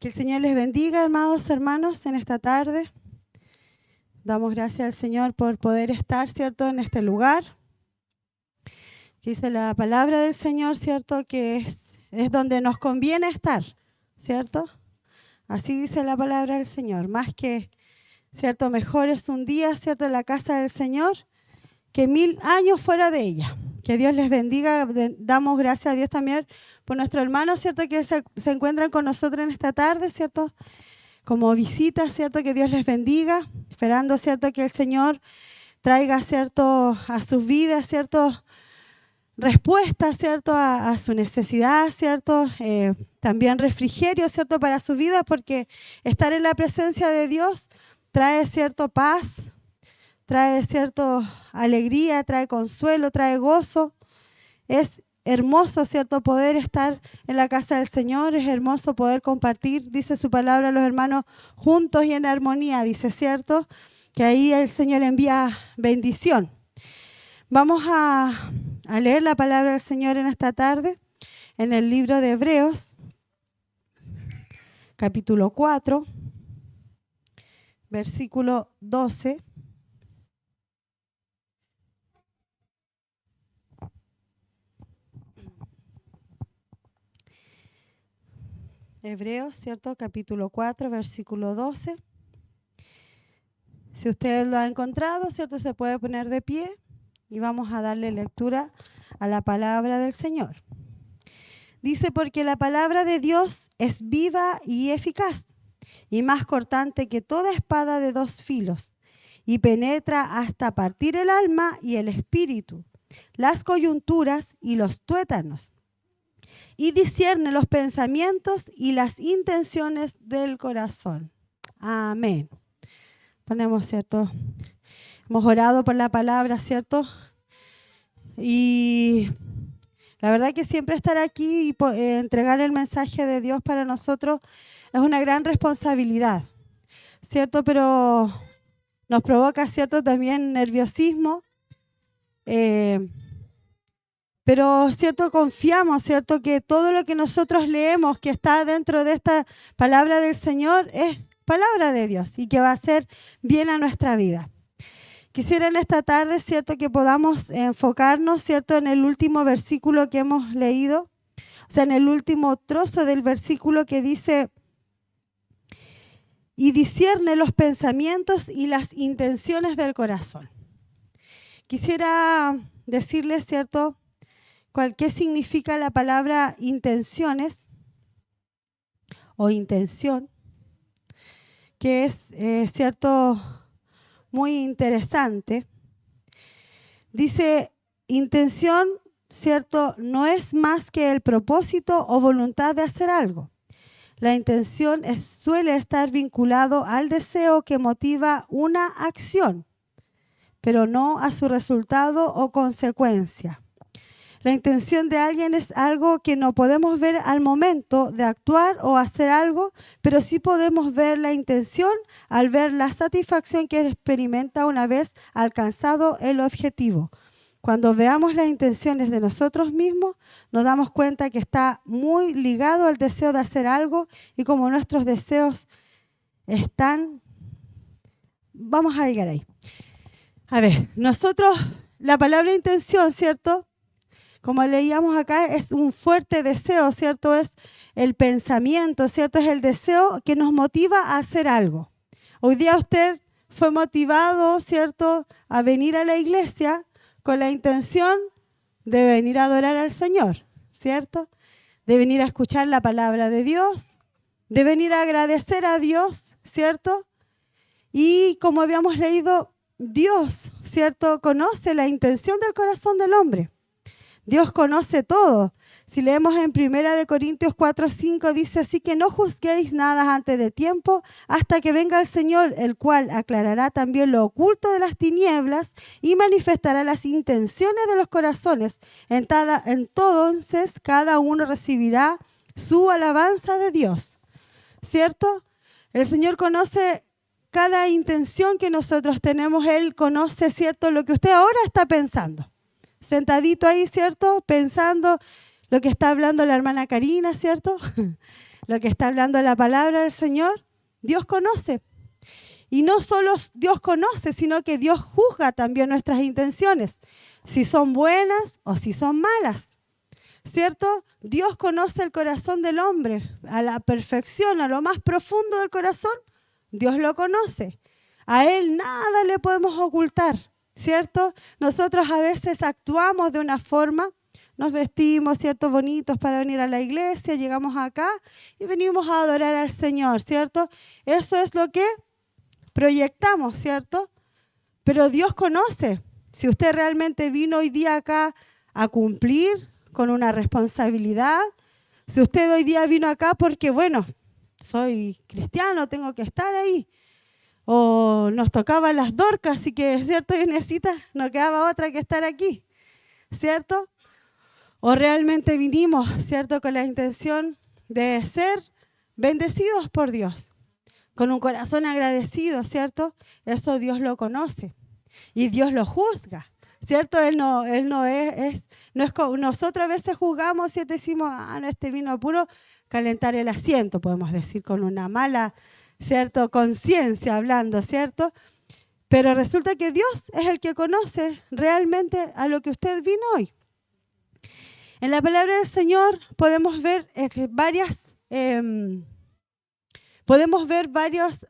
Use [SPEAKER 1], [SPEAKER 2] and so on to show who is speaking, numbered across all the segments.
[SPEAKER 1] Que el Señor les bendiga, amados hermanos, en esta tarde. Damos gracias al Señor por poder estar, ¿cierto?, en este lugar. Dice la palabra del Señor, ¿cierto?, que es donde nos conviene estar, ¿cierto? Así dice la palabra del Señor. Más que, ¿cierto?, mejor es un día, ¿cierto?, en la casa del Señor que 1000 años fuera de ella. Que Dios les bendiga. Damos gracias a Dios también por nuestros hermanos, ¿cierto?, que se encuentran con nosotros en esta tarde, ¿cierto?, como visita, ¿cierto?, que Dios les bendiga, esperando, ¿cierto?, que el Señor traiga, ¿cierto?, a sus vidas, ¿cierto?, respuestas, ¿cierto?, a su necesidad, ¿cierto?, también refrigerio, ¿cierto?, para su vida, porque estar en la presencia de Dios trae, ¿cierto?, paz, trae, ¿cierto?, alegría, trae consuelo, trae gozo. Es hermoso, ¿cierto?, poder estar en la casa del Señor, es hermoso poder compartir, dice su palabra, los hermanos juntos y en armonía, dice, ¿cierto?, que ahí el Señor envía bendición. Vamos a leer la palabra del Señor en esta tarde, en el libro de Hebreos, capítulo 4, versículo 12. Hebreos, ¿cierto?, capítulo 4, versículo 12. Si usted lo ha encontrado, ¿cierto?, se puede poner de pie y vamos a darle lectura a la palabra del Señor. Dice, porque la palabra de Dios es viva y eficaz y más cortante que toda espada de 2 filos y penetra hasta partir el alma y el espíritu, las coyunturas y los tuétanos, y discierne los pensamientos y las intenciones del corazón. Amén. Ponemos, ¿cierto? Hemos orado por la palabra, ¿cierto? Y la verdad que siempre estar aquí y entregar el mensaje de Dios para nosotros es una gran responsabilidad, ¿cierto? Pero nos provoca, ¿cierto?, también nerviosismo. Pero, ¿cierto?, confiamos, ¿cierto?, que todo lo que nosotros leemos que está dentro de esta palabra del Señor es palabra de Dios y que va a hacer bien a nuestra vida. Quisiera en esta tarde, ¿cierto?, que podamos enfocarnos, ¿cierto?, en el último versículo que hemos leído, o sea, en el último trozo del versículo que dice, y discierne los pensamientos y las intenciones del corazón. Quisiera decirles, ¿cierto?, ¿qué significa la palabra intenciones o intención? Que es, ¿cierto?, muy interesante. Dice, intención, ¿cierto?, no es más que el propósito o voluntad de hacer algo. La intención suele estar vinculado al deseo que motiva una acción, pero no a su resultado o consecuencia. La intención de alguien es algo que no podemos ver al momento de actuar o hacer algo, pero sí podemos ver la intención al ver la satisfacción que experimenta una vez alcanzado el objetivo. Cuando veamos las intenciones de nosotros mismos, nos damos cuenta que está muy ligado al deseo de hacer algo y como nuestros deseos están... Vamos a llegar ahí. A ver, nosotros, la palabra intención, ¿cierto?, como leíamos acá, es un fuerte deseo, ¿cierto? Es el pensamiento, ¿cierto? Es el deseo que nos motiva a hacer algo. Hoy día usted fue motivado, ¿cierto?, a venir a la iglesia con la intención de venir a adorar al Señor, ¿cierto? De venir a escuchar la palabra de Dios, de venir a agradecer a Dios, ¿cierto? Y como habíamos leído, Dios, ¿cierto?, conoce la intención del corazón del hombre. Dios conoce todo. Si leemos en 1 Corintios 4:5 dice, así que no juzguéis nada antes de tiempo hasta que venga el Señor, el cual aclarará también lo oculto de las tinieblas y manifestará las intenciones de los corazones. Entonces cada uno recibirá su alabanza de Dios. ¿Cierto? El Señor conoce cada intención que nosotros tenemos. Él conoce, ¿cierto?, lo que usted ahora está pensando. Sentadito ahí, ¿cierto?, pensando lo que está hablando la hermana Karina, ¿cierto? lo que está hablando la palabra del Señor, Dios conoce. Y no solo Dios conoce, sino que Dios juzga también nuestras intenciones, si son buenas o si son malas. ¿Cierto? Dios conoce el corazón del hombre a la perfección, a lo más profundo del corazón. Dios lo conoce. A Él nada le podemos ocultar, ¿cierto? Nosotros a veces actuamos de una forma, nos vestimos, ¿cierto? Bonitos para venir a la iglesia, llegamos acá y venimos a adorar al Señor, ¿cierto? Eso es lo que proyectamos, ¿cierto? Pero Dios conoce. Si usted realmente vino hoy día acá a cumplir con una responsabilidad, si usted hoy día vino acá porque, bueno, soy cristiano, tengo que estar ahí, o nos tocaban las Dorcas, así que, ¿cierto? Y no quedaba otra que estar aquí, ¿cierto? O realmente vinimos, ¿cierto? Con la intención de ser bendecidos por Dios, con un corazón agradecido, ¿cierto? Eso Dios lo conoce y Dios lo juzga, ¿cierto? Él no es como nosotros a veces juzgamos, ¿cierto? Decimos, no, este vino a puro calentar el asiento, podemos decir, con una mala, ¿cierto? Conciencia hablando, ¿cierto? Pero resulta que Dios es el que conoce realmente a lo que usted vino hoy. En la palabra del Señor podemos ver varias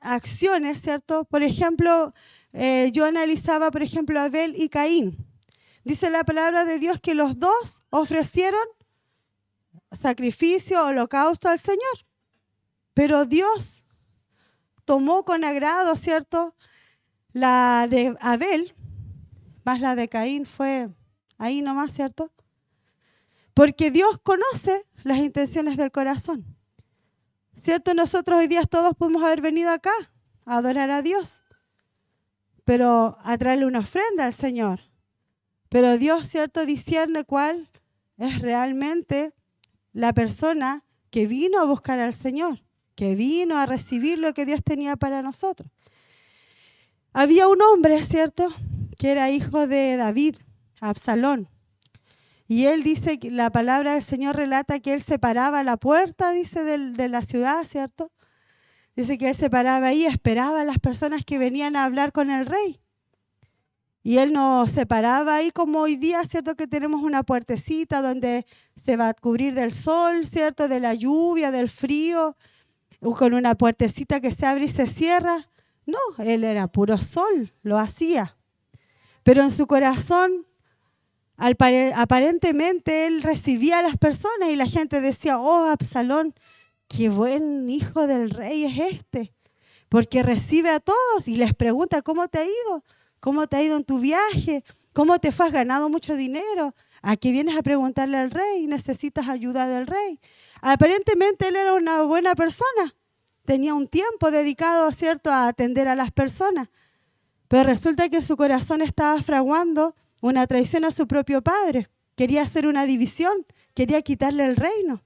[SPEAKER 1] acciones, ¿cierto? Por ejemplo, yo analizaba, por ejemplo, Abel y Caín. Dice la palabra de Dios que los dos ofrecieron sacrificio, holocausto al Señor. Pero Dios tomó con agrado, ¿cierto? La de Abel, más la de Caín fue ahí nomás, ¿cierto? Porque Dios conoce las intenciones del corazón. ¿Cierto? Nosotros hoy día todos podemos haber venido acá a adorar a Dios, pero a traerle una ofrenda al Señor. Pero Dios, ¿cierto?, discierne cuál es realmente la persona que vino a buscar al Señor, que vino a recibir lo que Dios tenía para nosotros. Había un hombre, ¿cierto?, que era hijo de David, Absalón. Y él dice, que la palabra del Señor relata que él se paraba a la puerta, dice, de la ciudad, ¿cierto? Dice que él se paraba ahí, esperaba a las personas que venían a hablar con el rey. Y él no se paraba ahí como hoy día, ¿cierto? Que tenemos una puertecita donde se va a cubrir del sol, ¿cierto? De la lluvia, del frío, o con una puertecita que se abre y se cierra. No, él era puro sol, lo hacía. Pero en su corazón, aparentemente, él recibía a las personas y la gente decía, oh, Absalón, qué buen hijo del rey es este, porque recibe a todos y les pregunta, ¿cómo te ha ido? ¿Cómo te ha ido en tu viaje? ¿Cómo te fue? ¿Has ganado mucho dinero? Aquí vienes a preguntarle al rey, necesitas ayuda del rey. Aparentemente él era una buena persona, tenía un tiempo dedicado, ¿cierto?, a atender a las personas, pero resulta que su corazón estaba fraguando una traición a su propio padre. Quería hacer una división, quería quitarle el reino.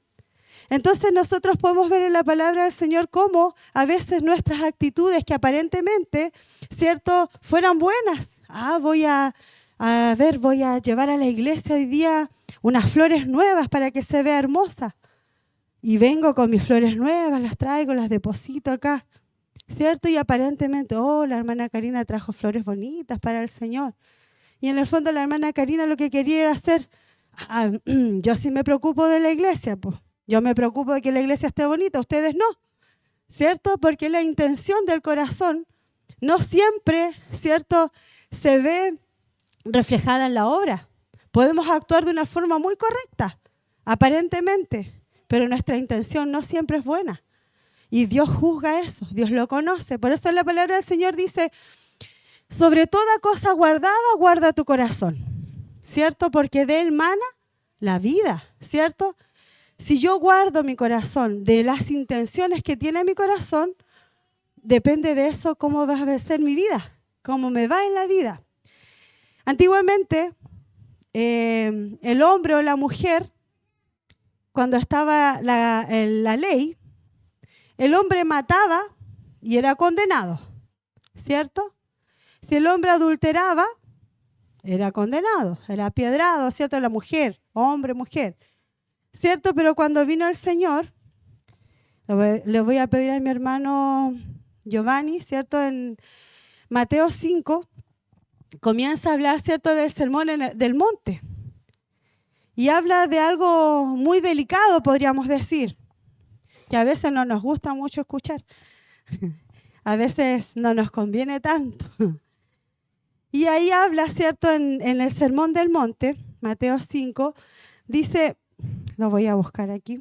[SPEAKER 1] Entonces nosotros podemos ver en la palabra del Señor cómo a veces nuestras actitudes que aparentemente, ¿cierto?, fueran buenas. Voy a llevar a la iglesia hoy día unas flores nuevas para que se vea hermosa. Y vengo con mis flores nuevas, las traigo, las deposito acá, ¿cierto? Y aparentemente, la hermana Karina trajo flores bonitas para el Señor. Y en el fondo la hermana Karina lo que quería era hacer, yo sí me preocupo de la iglesia, pues. Yo me preocupo de que la iglesia esté bonita, ustedes no, ¿cierto? Porque la intención del corazón no siempre, ¿cierto?, se ve reflejada en la obra. Podemos actuar de una forma muy correcta, aparentemente, pero nuestra intención no siempre es buena. Y Dios juzga eso, Dios lo conoce. Por eso la palabra del Señor dice, sobre toda cosa guardada, guarda tu corazón, ¿cierto? Porque de él mana la vida, ¿cierto? Si yo guardo mi corazón de las intenciones que tiene mi corazón, depende de eso cómo va a ser mi vida, cómo me va en la vida. Antiguamente, el hombre o la mujer, cuando estaba la ley, el hombre mataba y era condenado, ¿cierto? Si el hombre adulteraba, era condenado, era apiedrado, ¿cierto? La mujer, hombre, mujer. ¿Cierto? Pero cuando vino el Señor, Le voy a pedir a mi hermano Giovanni, ¿cierto? En Mateo 5 comienza a hablar, ¿cierto?, del sermón del monte. Y habla de algo muy delicado, podríamos decir, que a veces no nos gusta mucho escuchar. A veces no nos conviene tanto. Y ahí habla, ¿cierto?, en el sermón del monte, Mateo 5, dice, lo voy a buscar aquí.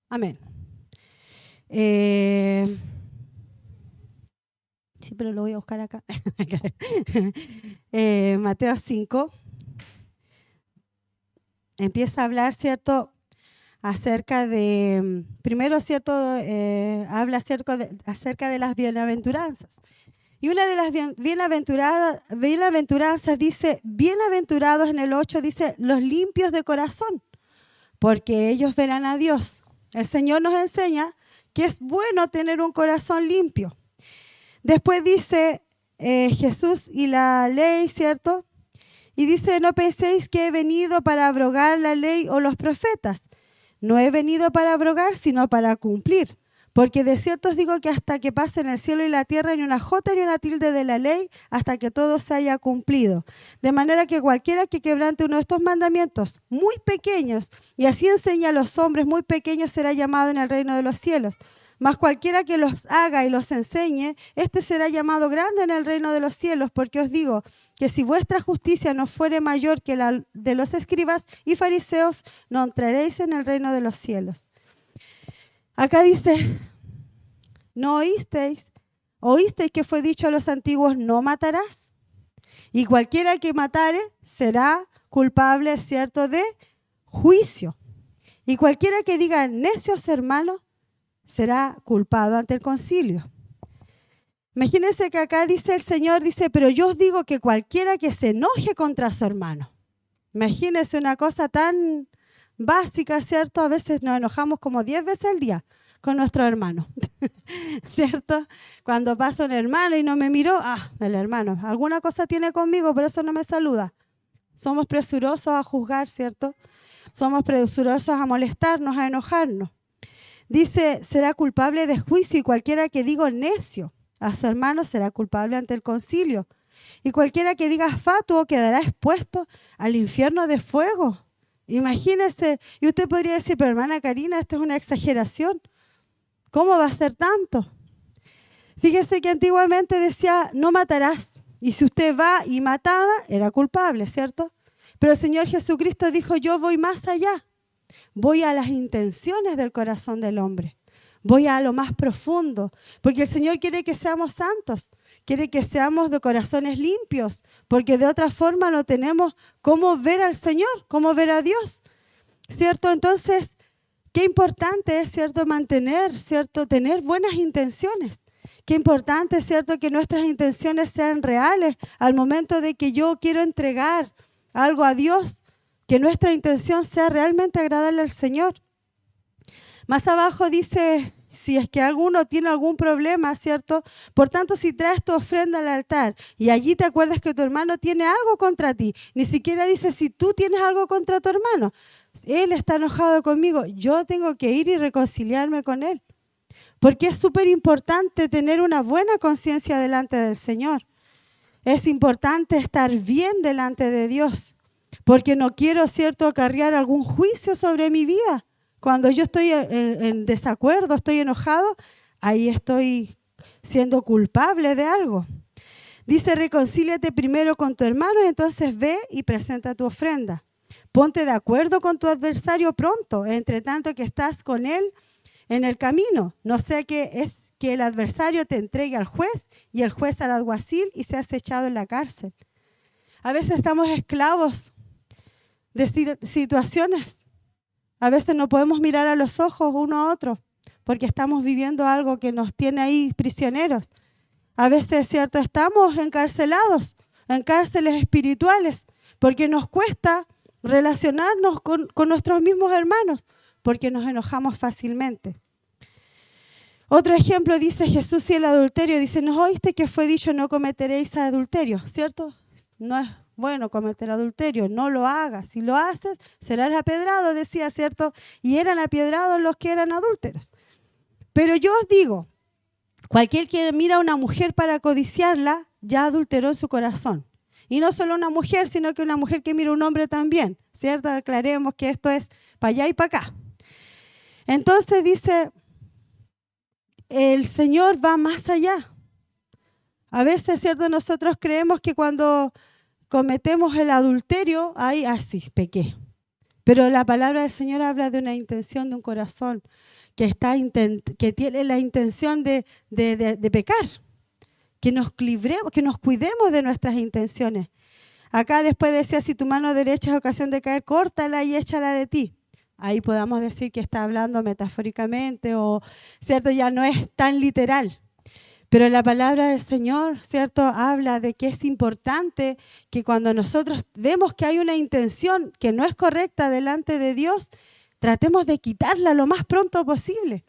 [SPEAKER 1] Amén. Sí, pero lo voy a buscar acá. Mateo 5 empieza a hablar, ¿cierto?, acerca de, primero, ¿cierto?, habla acerca de las bienaventuranzas. Y una de las bienaventuranzas dice, bienaventurados en el 8, dice, los limpios de corazón, porque ellos verán a Dios. El Señor nos enseña que es bueno tener un corazón limpio. Después dice Jesús y la ley, ¿cierto? Y dice, no penséis que he venido para abrogar la ley o los profetas. No he venido para abrogar, sino para cumplir. Porque de cierto os digo que hasta que pasen el cielo y la tierra, ni una jota ni una tilde de la ley, hasta que todo se haya cumplido. De manera que cualquiera que quebrante uno de estos mandamientos muy pequeños, y así enseña a los hombres muy pequeños, será llamado en el reino de los cielos. Mas cualquiera que los haga y los enseñe, este será llamado grande en el reino de los cielos. Porque os digo que si vuestra justicia no fuere mayor que la de los escribas y fariseos, no entraréis en el reino de los cielos. Acá dice, ¿no oísteis que fue dicho a los antiguos, no matarás? Y cualquiera que matare será culpable, ¿cierto?, de juicio. Y cualquiera que diga necios hermanos será culpado ante el concilio. Imagínense que acá dice el Señor, dice, pero yo os digo que cualquiera que se enoje contra su hermano. Imagínense una cosa tan básica, ¿cierto? A veces nos enojamos como 10 veces al día con nuestro hermano, ¿cierto? Cuando pasa un hermano y no me miró, el hermano, alguna cosa tiene conmigo, por eso no me saluda. Somos presurosos a juzgar, ¿cierto? Somos presurosos a molestarnos, a enojarnos. Dice, será culpable de juicio y cualquiera que diga necio a su hermano será culpable ante el concilio. Y cualquiera que diga fatuo quedará expuesto al infierno de fuego. Imagínese, y usted podría decir, pero hermana Karina, esto es una exageración. ¿Cómo va a ser tanto? Fíjese que antiguamente decía, no matarás. Y si usted va y mataba, era culpable, ¿cierto? Pero el Señor Jesucristo dijo, yo voy más allá. Voy a las intenciones del corazón del hombre. Voy a lo más profundo. Porque el Señor quiere que seamos santos. Quiere que seamos de corazones limpios. Porque de otra forma no tenemos cómo ver al Señor, cómo ver a Dios. ¿Cierto? Entonces, qué importante es, ¿cierto?, mantener, ¿cierto?, tener buenas intenciones. Qué importante es, ¿cierto?, que nuestras intenciones sean reales al momento de que yo quiero entregar algo a Dios, que nuestra intención sea realmente agradable al Señor. Más abajo dice, si es que alguno tiene algún problema, ¿cierto? Por tanto, si traes tu ofrenda al altar y allí te acuerdas que tu hermano tiene algo contra ti, ni siquiera dice si tú tienes algo contra tu hermano. Él está enojado conmigo, yo tengo que ir y reconciliarme con él. Porque es súper importante tener una buena conciencia delante del Señor. Es importante estar bien delante de Dios. Porque no quiero, ¿cierto?, acarrear algún juicio sobre mi vida. Cuando yo estoy en desacuerdo, estoy enojado, ahí estoy siendo culpable de algo. Dice, reconcíliate primero con tu hermano y entonces ve y presenta tu ofrenda. Ponte de acuerdo con tu adversario pronto, entre tanto que estás con él en el camino. No sea que el adversario te entregue al juez y el juez al alguacil y seas echado en la cárcel. A veces estamos esclavos de situaciones. A veces no podemos mirar a los ojos uno a otro porque estamos viviendo algo que nos tiene ahí prisioneros. A veces, ¿cierto?, estamos encarcelados, en cárceles espirituales, porque nos cuesta relacionarnos con nuestros mismos hermanos, porque nos enojamos fácilmente. Otro ejemplo dice Jesús y el adulterio. Dice, ¿no oíste que fue dicho no cometeréis adulterio? ¿Cierto? No es bueno cometer adulterio, no lo hagas. Si lo haces, serás apedrado, decía, ¿cierto? Y eran apiedrados los que eran adúlteros. Pero yo os digo, cualquier que mira a una mujer para codiciarla, ya adulteró en su corazón. Y no solo una mujer, sino que una mujer que mira a un hombre también, ¿cierto? Aclaremos que esto es para allá y para acá. Entonces dice, el Señor va más allá. A veces, ¿cierto? Nosotros creemos que cuando cometemos el adulterio, ahí, sí, pequé. Pero la palabra del Señor habla de una intención, de un corazón que tiene la intención de pecar. Que nos cuidemos de nuestras intenciones. Acá después decía, si tu mano derecha es ocasión de caer, córtala y échala de ti. Ahí podamos decir que está hablando metafóricamente o, ¿cierto? Ya no es tan literal. Pero la palabra del Señor, ¿cierto? Habla de que es importante que cuando nosotros vemos que hay una intención que no es correcta delante de Dios, tratemos de quitarla lo más pronto posible.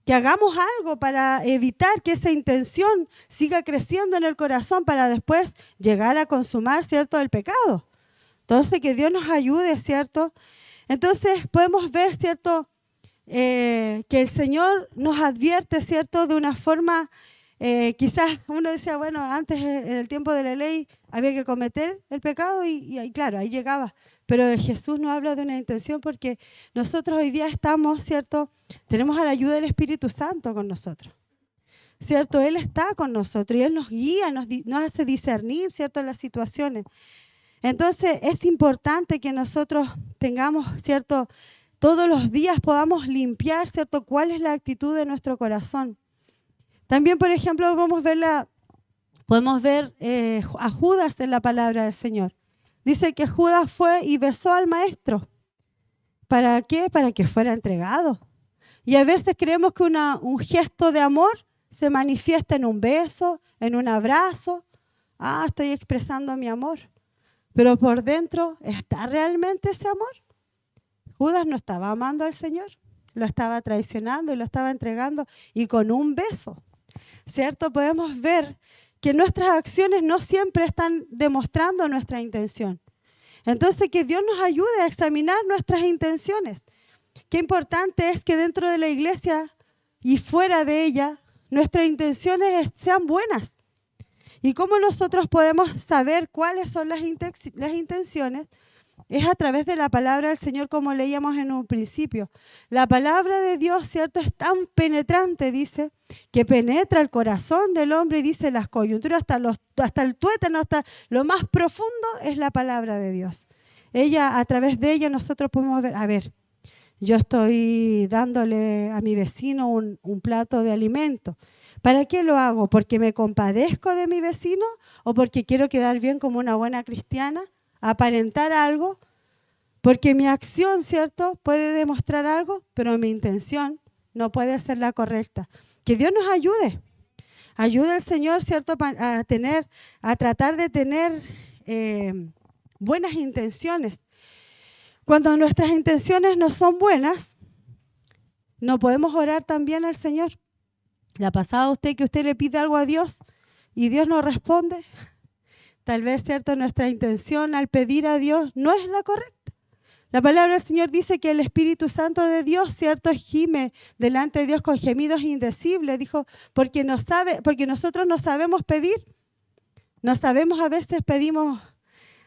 [SPEAKER 1] Que hagamos algo para evitar que esa intención siga creciendo en el corazón para después llegar a consumar, ¿cierto?, el pecado. Entonces, que Dios nos ayude, ¿cierto? Entonces, podemos ver, ¿cierto?, que el Señor nos advierte, ¿cierto?, de una forma, quizás uno decía, bueno, antes en el tiempo de la ley había que cometer el pecado y claro, ahí llegaba. Pero Jesús nos habla de una intención porque nosotros hoy día estamos, ¿cierto?, tenemos a la ayuda del Espíritu Santo con nosotros, ¿cierto? Él está con nosotros y Él nos guía, nos hace discernir, ¿cierto?, las situaciones. Entonces es importante que nosotros tengamos, ¿cierto?, todos los días podamos limpiar, ¿cierto?, cuál es la actitud de nuestro corazón. También, por ejemplo, podemos ver a Judas en la palabra del Señor. Dice que Judas fue y besó al maestro. ¿Para qué? Para que fuera entregado. Y a veces creemos que un gesto de amor se manifiesta en un beso, en un abrazo. Estoy expresando mi amor. Pero por dentro, ¿está realmente ese amor? Judas no estaba amando al Señor, lo estaba traicionando y lo estaba entregando. Y con un beso, ¿cierto? Podemos ver que nuestras acciones no siempre están demostrando nuestra intención. Entonces, que Dios nos ayude a examinar nuestras intenciones. Qué importante es que dentro de la iglesia y fuera de ella, nuestras intenciones sean buenas. ¿Y cómo nosotros podemos saber cuáles son las intenciones? Es a través de la palabra del Señor, como leíamos en un principio. La palabra de Dios, ¿cierto?, es tan penetrante, dice, que penetra el corazón del hombre y dice las coyunturas, hasta el tuétano, hasta lo más profundo es la palabra de Dios. A través de ella nosotros podemos ver, yo estoy dándole a mi vecino un plato de alimento. ¿Para qué lo hago? ¿Porque me compadezco de mi vecino o porque quiero quedar bien como una buena cristiana? Aparentar algo, porque mi acción, ¿cierto?, puede demostrar algo, pero mi intención no puede ser la correcta. Que Dios nos ayude. Ayude al Señor, ¿cierto?, a tratar de tener buenas intenciones. Cuando nuestras intenciones no son buenas, no podemos orar también al Señor. ¿Le ha pasado a usted que usted le pide algo a Dios y Dios no responde? Tal vez, ¿cierto?, nuestra intención al pedir a Dios no es la correcta. La palabra del Señor dice que el Espíritu Santo de Dios, ¿cierto?, gime delante de Dios con gemidos indecibles. Dijo, porque nosotros no sabemos pedir. No sabemos, a veces pedimos.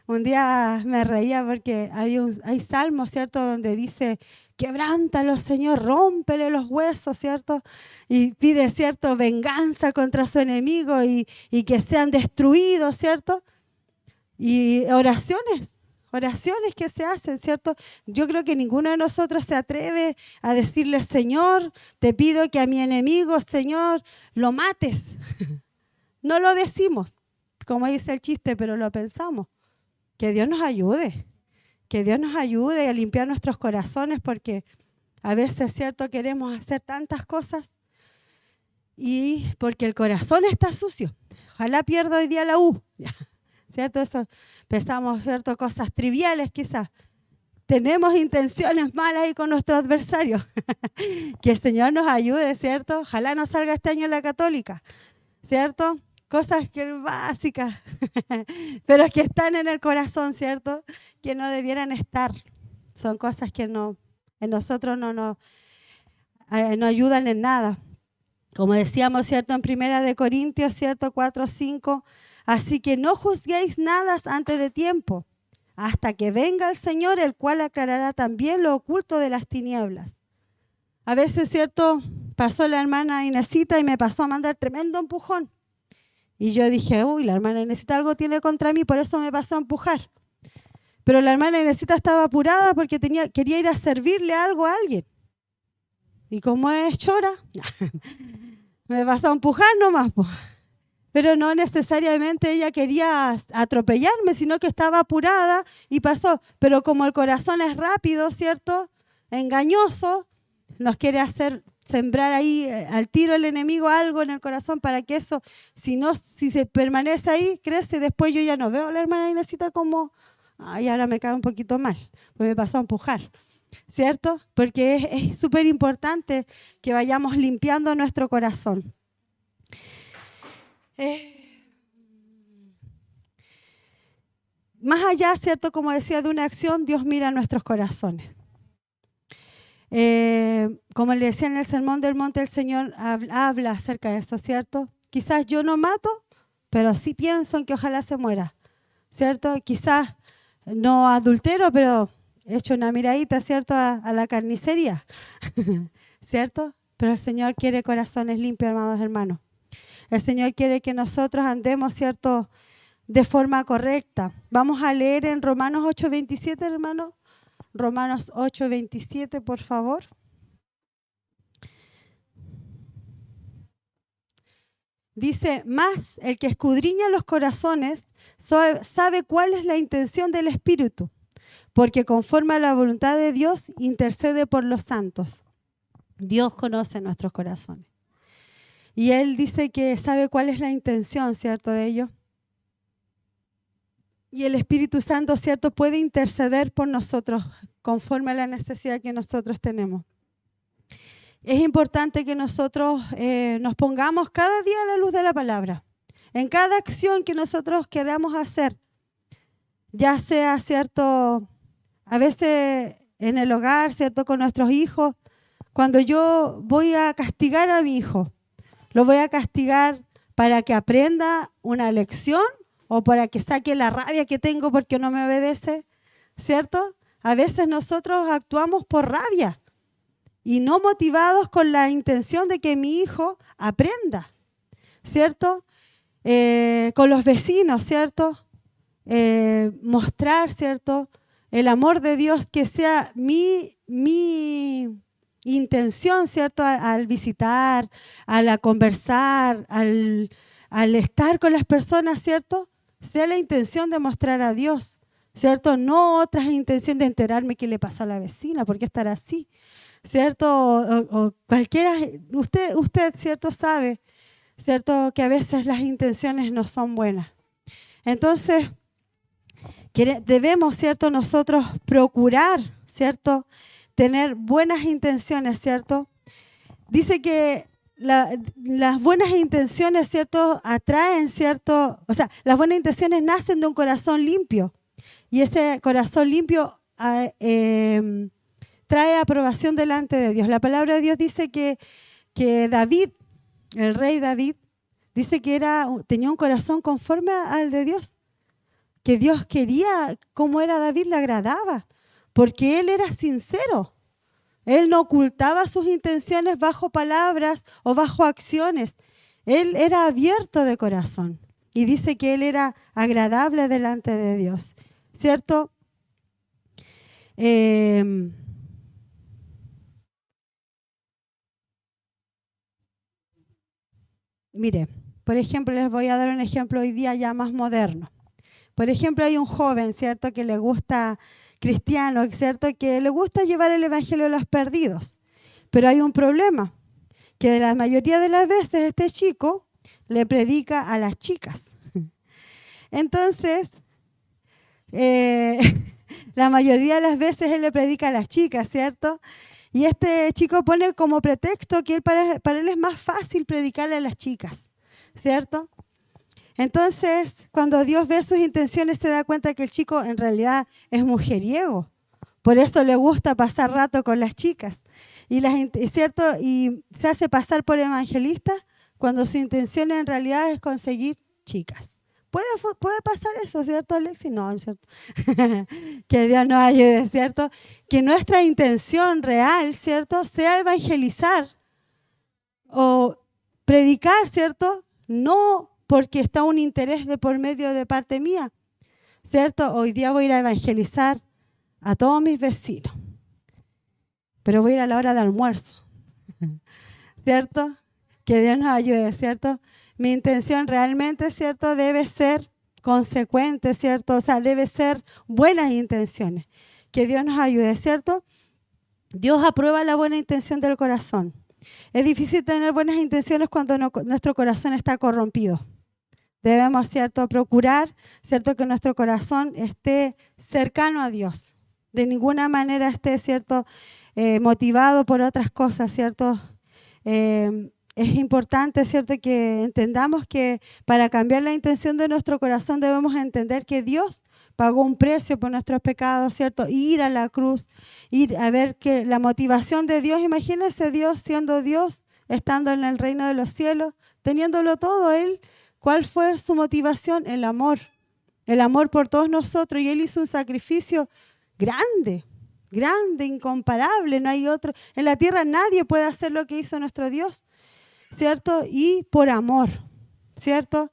[SPEAKER 1] Un día me reía porque hay salmos, ¿cierto?, donde dice, quebrántalo, Señor, rómpele los huesos, ¿cierto? Y pide, ¿cierto?, venganza contra su enemigo y que sean destruidos, ¿cierto? Y oraciones que se hacen, ¿cierto? Yo creo que ninguno de nosotros se atreve a decirle, Señor, te pido que a mi enemigo, Señor, lo mates. No lo decimos, como dice el chiste, pero lo pensamos. Que Dios nos ayude. Que Dios nos ayude a limpiar nuestros corazones porque a veces, ¿cierto?, queremos hacer tantas cosas y porque el corazón está sucio. Ojalá pierda hoy día la U. ¿Cierto? Eso pensamos, ¿cierto?, cosas triviales quizás. Tenemos intenciones malas ahí con nuestro adversario. Que el Señor nos ayude, ¿cierto? Ojalá no salga este año la católica, ¿cierto? cosas que básicas, pero que están en el corazón, ¿cierto? Que no debieran estar. Son cosas que no, en nosotros no ayudan en nada. Como decíamos, ¿cierto? En 1 Corintios, ¿cierto? 4:5. Así que no juzguéis nada antes de tiempo, hasta que venga el Señor, el cual aclarará también lo oculto de las tinieblas. A veces, ¿cierto? Pasó la hermana Inesita y me pasó a mandar tremendo empujón. Y yo dije, uy, la hermana Inesita algo tiene contra mí, por eso me pasó a empujar. Pero la hermana Inesita estaba apurada porque quería ir a servirle algo a alguien. Y como es chora, me pasó a empujar nomás. Pero no necesariamente ella quería atropellarme, sino que estaba apurada y pasó. Pero como el corazón es rápido, ¿cierto? Engañoso, nos quiere hacer sembrar ahí al tiro el enemigo algo en el corazón para que eso, si se permanece ahí, crece. Después yo ya no veo a la hermana Inesita como, ay, ahora me cae un poquito mal, pues me pasó a empujar. ¿Cierto? Porque es súper importante que vayamos limpiando nuestro corazón. Más allá, ¿cierto? Como decía, de una acción, Dios mira nuestros corazones. Como le decía en el Sermón del Monte, el Señor habla acerca de eso, ¿cierto? Quizás yo no mato, pero sí pienso en que ojalá se muera, ¿cierto? Quizás no adultero, pero he hecho una miradita, ¿cierto? A la carnicería, ¿cierto? Pero el Señor quiere corazones limpios, amados hermanos. El Señor quiere que nosotros andemos, ¿cierto?, de forma correcta. Vamos a leer en Romanos 8:27, hermano. Romanos 8:27, por favor. Dice, mas el que escudriña los corazones sabe cuál es la intención del Espíritu, porque conforme a la voluntad de Dios intercede por los santos. Dios conoce nuestros corazones. Y Él dice que sabe cuál es la intención, ¿cierto?, de ellos. Y el Espíritu Santo, ¿cierto?, puede interceder por nosotros conforme a la necesidad que nosotros tenemos. Es importante que nosotros nos pongamos cada día a la luz de la palabra. En cada acción que nosotros queramos hacer, ya sea, ¿cierto?, a veces en el hogar, ¿cierto?, con nuestros hijos. Cuando yo voy a castigar a mi hijo, ¿lo voy a castigar para que aprenda una lección o para que saque la rabia que tengo porque no me obedece? ¿Cierto? A veces nosotros actuamos por rabia y no motivados con la intención de que mi hijo aprenda, ¿cierto? Con los vecinos, ¿cierto? Mostrar, ¿cierto?, el amor de Dios, que sea mi intención, ¿cierto?, al visitar, al conversar, al estar con las personas, ¿cierto?, sea la intención de mostrar a Dios, ¿cierto? No otras intenciones de enterarme qué le pasó a la vecina, por qué estar así, ¿cierto? O cualquiera, usted, ¿cierto?, sabe, ¿cierto?, que a veces las intenciones no son buenas. Entonces, debemos, ¿cierto?, nosotros procurar, ¿cierto?, tener buenas intenciones, ¿cierto? Dice que las buenas intenciones, ¿cierto?, atraen, ¿cierto? O sea, las buenas intenciones nacen de un corazón limpio. Y ese corazón limpio trae aprobación delante de Dios. La palabra de Dios dice que David, el rey David, dice que tenía un corazón conforme al de Dios. Que Dios quería, como era David, le agradaba. Porque él era sincero. Él no ocultaba sus intenciones bajo palabras o bajo acciones. Él era abierto de corazón. Y dice que él era agradable delante de Dios. ¿Cierto? Mire, por ejemplo, les voy a dar un ejemplo hoy día ya más moderno. Por ejemplo, hay un joven, ¿cierto?, que le gusta, cristiano, ¿cierto?, que le gusta llevar el evangelio a los perdidos. Pero hay un problema, que la mayoría de las veces este chico le predica a las chicas. Entonces, la mayoría de las veces él le predica a las chicas, ¿cierto? Y este chico pone como pretexto que para él es más fácil predicarle a las chicas, ¿cierto? Entonces, cuando Dios ve sus intenciones, se da cuenta que el chico en realidad es mujeriego. Por eso le gusta pasar rato con las chicas. ¿Cierto? Y se hace pasar por evangelista cuando su intención en realidad es conseguir chicas. ¿Puede pasar eso, cierto, Alexis? No, ¿no es cierto? Que Dios nos ayude, ¿cierto? Que nuestra intención real, ¿cierto?, sea evangelizar o predicar, ¿cierto? No porque está un interés de por medio de parte mía, ¿cierto? Hoy día voy a ir a evangelizar a todos mis vecinos, pero voy a ir a la hora de almuerzo, ¿cierto? Que Dios nos ayude, ¿cierto? Mi intención realmente, ¿cierto?, debe ser consecuente, ¿cierto? O sea, debe ser buenas intenciones. Que Dios nos ayude, ¿cierto? Dios aprueba la buena intención del corazón. Es difícil tener buenas intenciones cuando nuestro corazón está corrompido. Debemos, ¿cierto?, procurar, ¿cierto?, que nuestro corazón esté cercano a Dios. De ninguna manera esté, ¿cierto?, motivado por otras cosas, ¿cierto? Es importante, ¿cierto?, que entendamos que para cambiar la intención de nuestro corazón debemos entender que Dios pagó un precio por nuestros pecados, ¿cierto? Ir a la cruz, ir a ver que la motivación de Dios, imagínense Dios siendo Dios, estando en el reino de los cielos, teniéndolo todo Él. ¿Cuál fue su motivación? El amor por todos nosotros. Y Él hizo un sacrificio grande, incomparable. No hay otro. En la tierra nadie puede hacer lo que hizo nuestro Dios, ¿cierto? Y por amor, ¿cierto?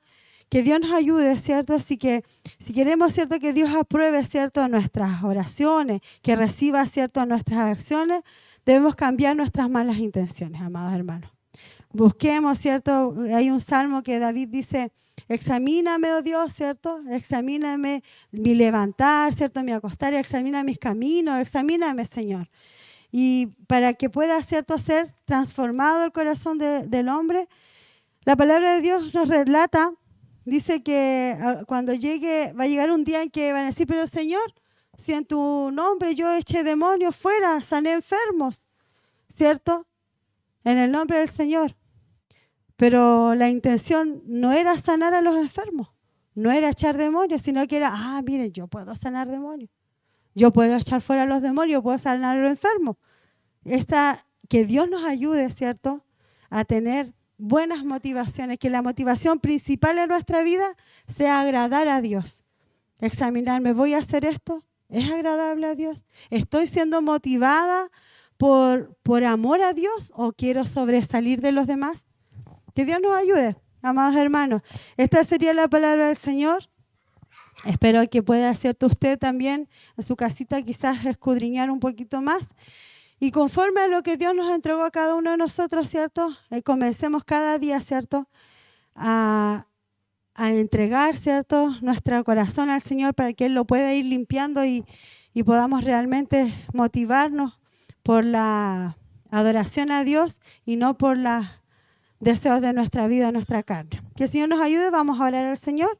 [SPEAKER 1] Que Dios nos ayude, ¿cierto? Así que si queremos, ¿cierto?, que Dios apruebe, ¿cierto?, nuestras oraciones, que reciba, ¿cierto?, nuestras acciones, debemos cambiar nuestras malas intenciones, amados hermanos. Busquemos, ¿cierto? Hay un salmo que David dice, examíname, oh Dios, ¿cierto? Examíname mi levantar, ¿cierto?, mi acostar, examina mis caminos, examíname, Señor. Y para que pueda, ¿cierto?, ser transformado el corazón del hombre, la palabra de Dios nos relata, dice que cuando va a llegar un día en que van a decir, pero Señor, si en tu nombre yo eché demonios fuera, sané enfermos, ¿cierto? En el nombre del Señor. Pero la intención no era sanar a los enfermos, no era echar demonios, sino que era, miren, yo puedo sanar demonios, yo puedo echar fuera a los demonios, yo puedo sanar a los enfermos. Que Dios nos ayude, ¿cierto?, a tener buenas motivaciones, que la motivación principal en nuestra vida sea agradar a Dios. Examinarme, ¿voy a hacer esto? ¿Es agradable a Dios? ¿Estoy siendo motivada por amor a Dios o quiero sobresalir de los demás? Que Dios nos ayude, amados hermanos. Esta sería la palabra del Señor. Espero que pueda, ¿cierto?, usted también en su casita quizás escudriñar un poquito más. Y conforme a lo que Dios nos entregó a cada uno de nosotros, ¿cierto? Comencemos cada día, ¿cierto?, a entregar, ¿cierto?, nuestro corazón al Señor para que Él lo pueda ir limpiando y podamos realmente motivarnos por la adoración a Dios y no por los deseos de nuestra vida, nuestra carne. Que el Señor nos ayude, vamos a orar al Señor.